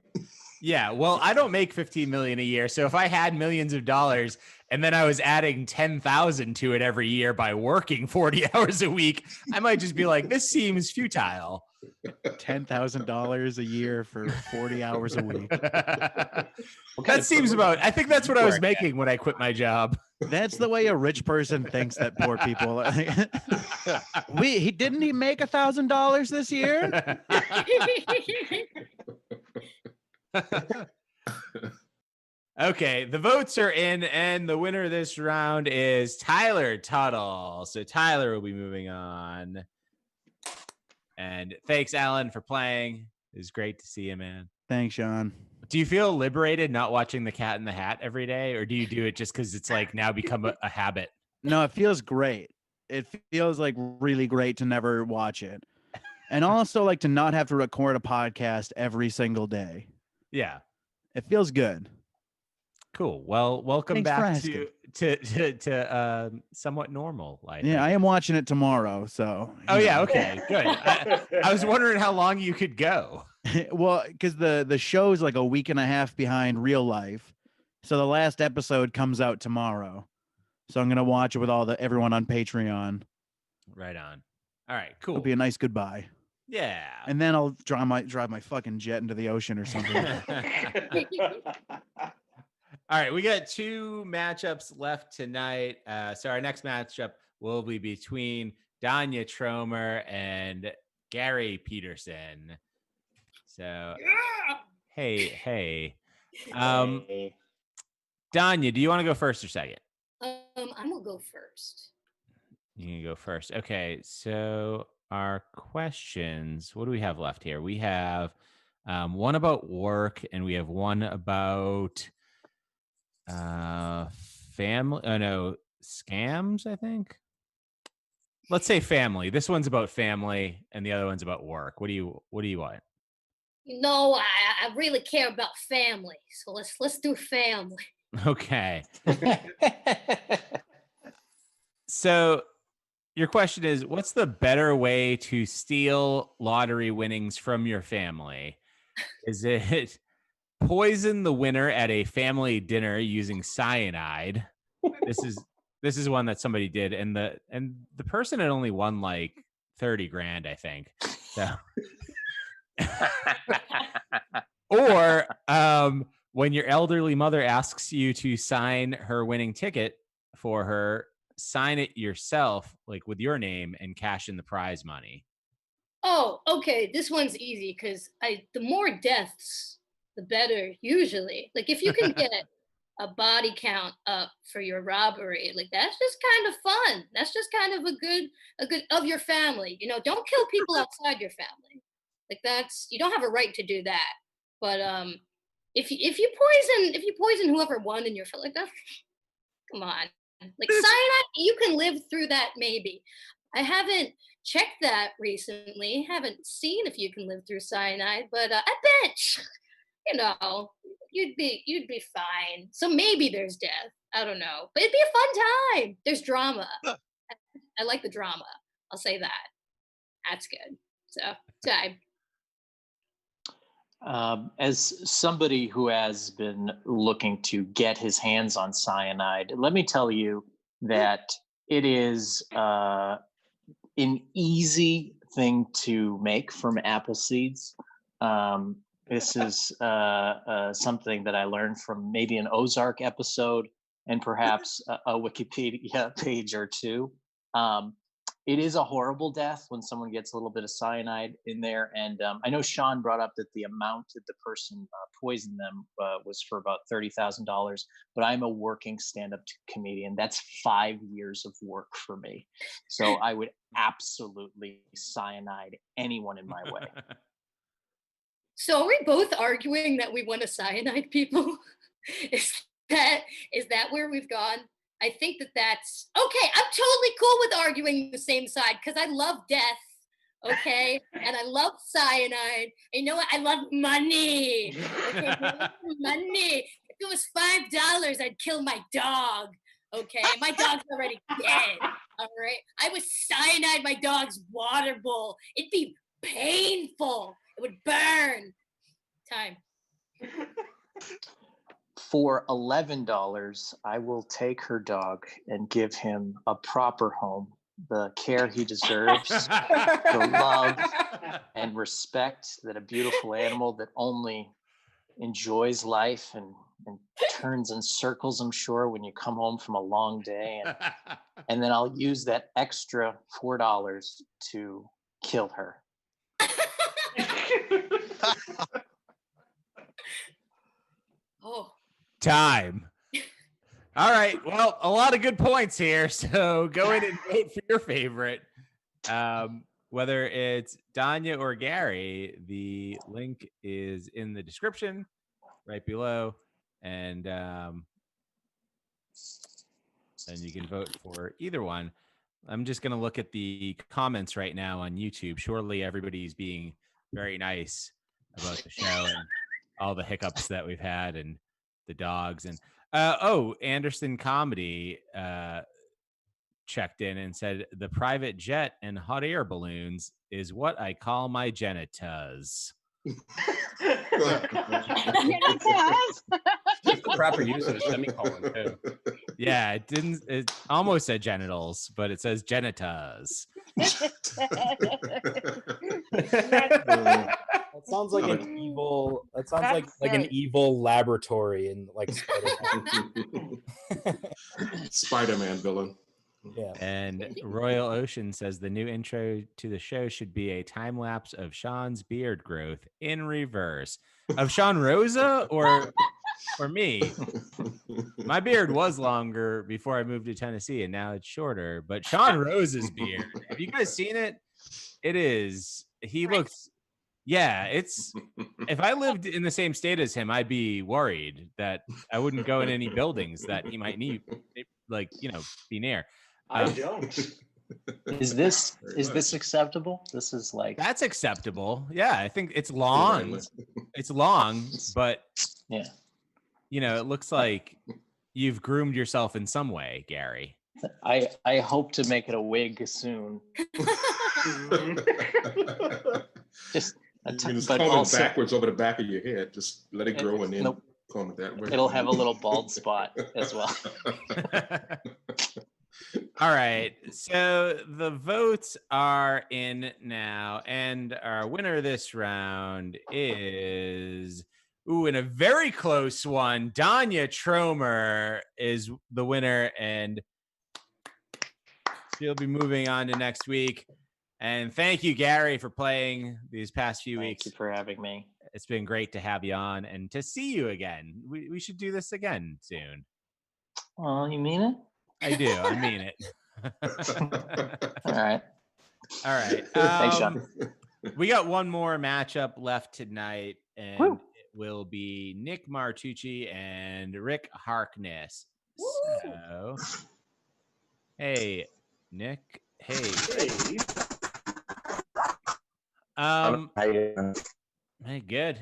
yeah. Well, I don't make 15 million a year. So if I had millions of dollars and then I was adding 10,000 to it every year by working 40 hours a week, I might just be like, this seems futile. $10,000 a year for 40 hours a week. That seems about, I think that's what I was making when I quit my job. That's the way a rich person thinks that poor people. Didn't he make $1,000 this year? Okay, the votes are in, and the winner this round is Tyler Tuttle. So Tyler will be moving on. And thanks, Alan, for playing. It was great to see you, man. Thanks, Sean. Do you feel liberated not watching The Cat in the Hat every day, or do you do it just because it's like now become a habit? No, it feels great. It feels like really great to never watch it. And also like to not have to record a podcast every single day. Yeah. It feels good. Cool. Well, welcome Thanks back to somewhat normal life. Yeah, I am watching it tomorrow. So. Oh yeah. Okay. Good. I was wondering how long you could go. Well, because the show is like a week and a half behind real life, so the last episode comes out tomorrow. So I'm gonna watch it with everyone on Patreon. Right on. All right. Cool. It'll be a nice goodbye. Yeah. And then I'll drive my fucking jet into the ocean or something. All right, we got 2 matchups left tonight. So our next matchup will be between Danya Tromer and Gary Peterson. So, hey. Danya, do you want to go first or second? I'm gonna go first. You can go first. Okay, so our questions. What do we have left here? We have one about work, and we have one about family. Oh no, scams. I think. Let's say family. This one's about family, and the other one's about work. What do you want? You know, I really care about family, so let's do family. Okay. So your question is, what's the better way to steal lottery winnings from your family? Is it poison the winner at a family dinner using cyanide? This is one that somebody did, and the person had only won like 30 grand, I think. So or when your elderly mother asks you to sign her winning ticket for her, sign it yourself, like with your name, and cash in the prize money. Oh, okay. This one's easy because the more deaths, the better. Usually, like if you can get a body count up for your robbery, like that's just kind of fun. That's just kind of a good of your family. You know, don't kill people outside your family. Like you don't have a right to do that. But if you poison whoever won in your family, like that, come on. Like cyanide, you can live through that maybe. I haven't checked that recently. Haven't seen if you can live through cyanide, but I bet you know you'd be fine. So maybe there's death. I don't know, but it'd be a fun time. There's drama. I like the drama. I'll say that. That's good. So time. As somebody who has been looking to get his hands on cyanide, let me tell you that it is an easy thing to make from apple seeds. This is something that I learned from maybe an Ozark episode and perhaps a Wikipedia page or two. It is a horrible death when someone gets a little bit of cyanide in there. And I know Sean brought up that the amount that the person poisoned them was for about $30,000, but I'm a working stand-up comedian. That's 5 years of work for me. So I would absolutely cyanide anyone in my way. So are we both arguing that we want to cyanide people? Is that where we've gone? I think that's okay. I'm totally cool with arguing the same side because I love death, Okay, and I love cyanide. And you know what? I love money. Okay, I love money. If it was $5, I'd kill my dog. Okay, my dog's already dead. All right, I would cyanide my dog's water bowl. It'd be painful. It would burn. Time. For $11, I will take her dog and give him a proper home, the care he deserves, the love and respect that a beautiful animal that only enjoys life and turns in circles, I'm sure, when you come home from a long day. And then I'll use that extra $4 to kill her. Oh. Time. All right. Well, a lot of good points here. So go in and vote for your favorite. Whether it's Danya or Gary, the link is in the description right below. And you can vote for either one. I'm just going to look at the comments right now on YouTube. Surely everybody's being very nice about the show and all the hiccups that we've had and the dogs. And Anderson Comedy checked in and said the private jet and hot air balloons is what I call my genitals. That's the proper use of a semicolon too. Yeah, it almost said genitals, but it says genitals. That sounds like an evil. That sounds like an evil laboratory in like Spider-Man. Spider-Man villain. Yeah. And Royal Ocean says the new intro to the show should be a time lapse of Sean's beard growth in reverse. Of Sean Rosa or me? My beard was longer before I moved to Tennessee, and now it's shorter. But Sean Rosa's beard, have you guys seen it? It is. He looks. Yeah, it's. If I lived in the same state as him, I'd be worried that I wouldn't go in any buildings that he might need, like be near. I don't. Is this acceptable? This is like that's acceptable. Yeah, I think it's long. It's long, but yeah, it looks like you've groomed yourself in some way, Gary. I hope to make it a wig soon. Just comb it backwards over the back of your head. Just let it grow and then comb it that way. It'll have a little bald spot as well. All right, so the votes are in now, and our winner this round is, in a very close one, Danya Tromer is the winner, and she'll be moving on to next week. And thank you, Gary, for playing these past few weeks. Thank you for having me. It's been great to have you on and to see you again. We should do this again soon. Oh, you mean it? I do. I mean it. All right. Thanks, Sean. We got one more matchup left tonight, and it will be Nick Martucci and Rick Harkness. So, hey, Nick. Hey. Hey, good.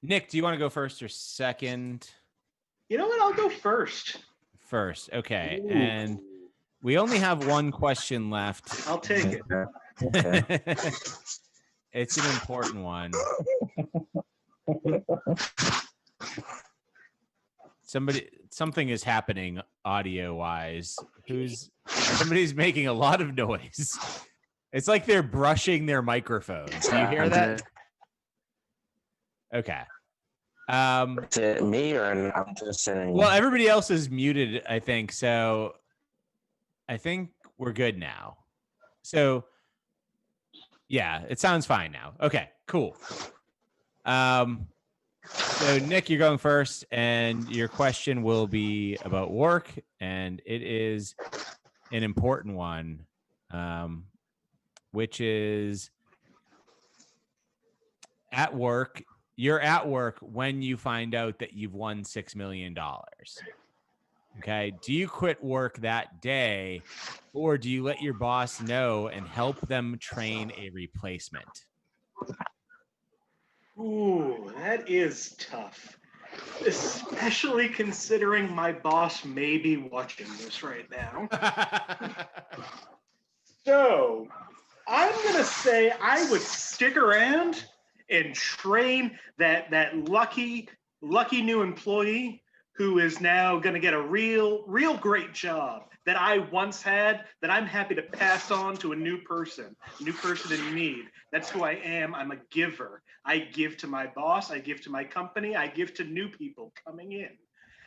Nick, do you want to go first or second? You know what? I'll go first. First, okay. Ooh. And we only have one question left. I'll take it. It's an important one. Something is happening audio-wise. Somebody's making a lot of noise. It's like they're brushing their microphones. Do you hear that? Okay. Is it me or I'm just saying? Well, everybody else is muted, I think. So I think we're good now. So yeah, it sounds fine now. Okay, cool. So Nick, you're going first, and your question will be about work, and it is an important one, which is at work. You're at work when you find out that you've won $6 million. Okay. Do you quit work that day, or do you let your boss know and help them train a replacement? Ooh, that is tough. Especially considering my boss may be watching this right now. So, I'm going to say I would stick around and train that lucky new employee who is now going to get a real great job that I once had, that I'm happy to pass on to a new person in need. That's who I am. I'm a giver. I give to my boss, I give to my company, I give to new people coming in.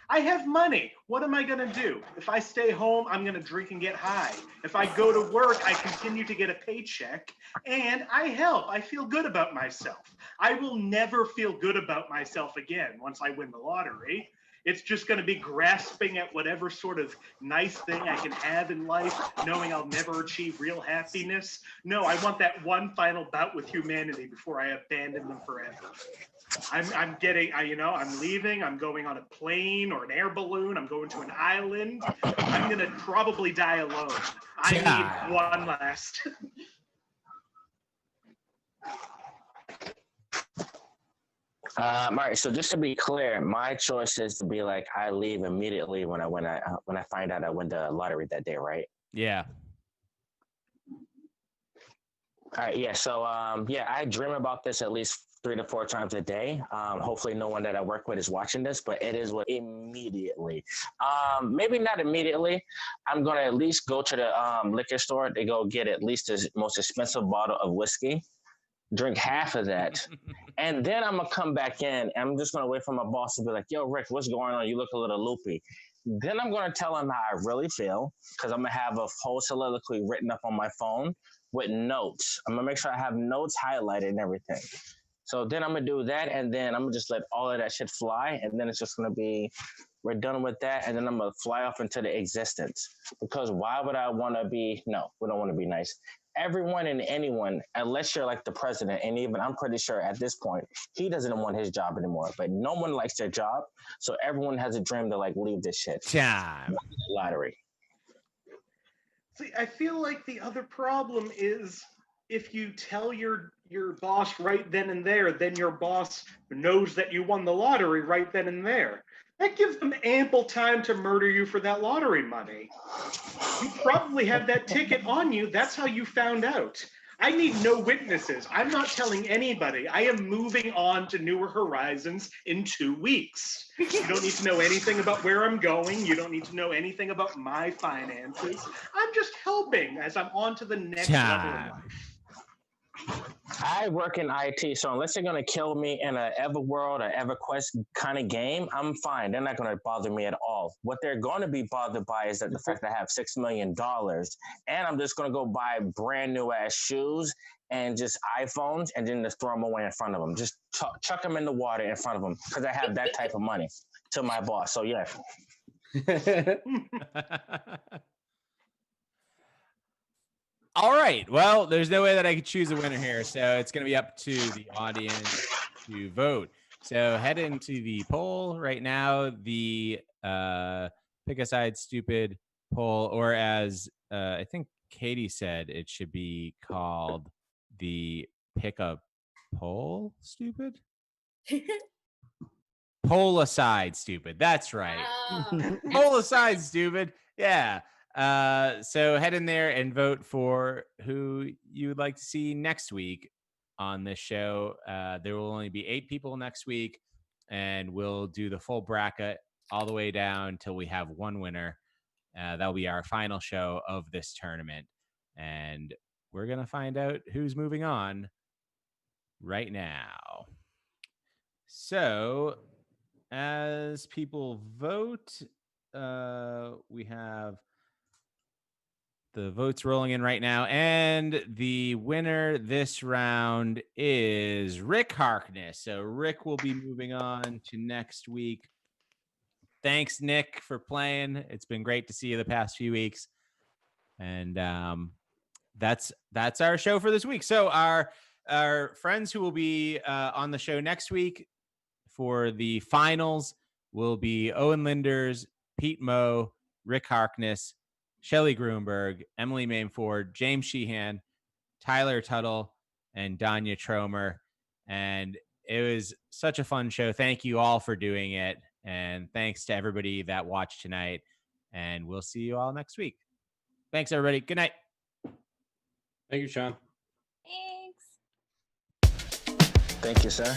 I have money. What am I going to do? If I stay home, I'm going to drink and get high. If I go to work, I continue to get a paycheck and I help. I feel good about myself. I will never feel good about myself again once I win the lottery. It's just going to be grasping at whatever sort of nice thing I can have in life, knowing I'll never achieve real happiness. No, I want that one final bout with humanity before I abandon them forever. I'm leaving. I'm going on a plane or an air balloon. I'm going to an island. I'm going to probably die alone. I need one last. All right. So just to be clear, my choice is to be like, I leave immediately when I find out I win the lottery that day, right? Yeah. All right. Yeah. So I dream about this at least 3 to 4 times a day. Hopefully no one that I work with is watching this, but it is what immediately. Maybe not immediately. I'm going to at least go to the liquor store to go get at least the most expensive bottle of whiskey, drink half of that, and then I'm going to come back in and I'm just going to wait for my boss to be like, yo, Rick, what's going on? You look a little loopy. Then I'm going to tell him how I really feel, because I'm going to have a whole soliloquy written up on my phone with notes. I'm going to make sure I have notes highlighted and everything. So then I'm going to do that, and then I'm going to just let all of that shit fly, and then it's just going to be, we're done with that, and then I'm going to fly off into the existence. Because why would I want to be, no, we don't want to be nice. Everyone and anyone, unless you're like the president, and even I'm pretty sure at this point, he doesn't want his job anymore, but no one likes their job, so everyone has a dream to like leave this shit. Time. Lottery. See, I feel like the other problem is if you tell your boss right then and there, then your boss knows that you won the lottery right then and there. That gives them ample time to murder you for that lottery money. You probably have that ticket on you. That's how you found out. I need no witnesses. I'm not telling anybody. I am moving on to newer horizons in 2 weeks. You don't need to know anything about where I'm going. You don't need to know anything about my finances. I'm just helping as I'm on to the next level of life. I work in IT, so unless they're going to kill me in an Everworld or EverQuest kind of game, I'm fine. They're not going to bother me at all. What they're going to be bothered by is that the fact that I have $6 million, and I'm just going to go buy brand new ass shoes and just iPhones, and then just throw them away in front of them. Just chuck them in the water in front of them, because I have that type of money to my boss. So yeah. All right. Well, there's no way that I could choose a winner here, so it's going to be up to the audience to vote. So head into the poll right now, the pick a side stupid poll, or as I think Katie said, it should be called the pick a poll stupid? Poll aside stupid. That's right. Poll aside stupid. Yeah. So head in there and vote for who you would like to see next week on this show. There will only be 8 people next week, and we'll do the full bracket all the way down until we have one winner. That'll be our final show of this tournament, and we're going to find out who's moving on right now. So as people vote, we have the votes rolling in right now, and the winner this round is Rick Harkness. So Rick will be moving on to next week. Thanks, Nick, for playing. It's been great to see you the past few weeks. And that's our show for this week. So our friends who will be on the show next week for the finals will be Owen Linders, Pete Moe, Rick Harkness, Shelley Grunberg, Emily Mainford, James Sheehan, Tyler Tuttle, and Danya Tromer. And it was such a fun show. Thank you all for doing it. And thanks to everybody that watched tonight. And we'll see you all next week. Thanks, everybody. Good night. Thank you, Sean. Thank you, sir.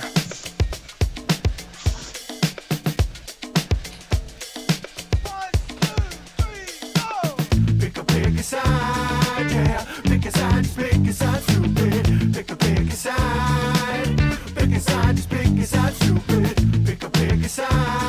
Pick a pick a side, yeah. Pick a side, just pick a side, stupid. Pick a pick a side. Pick a side, just pick a side, stupid. Pick a side.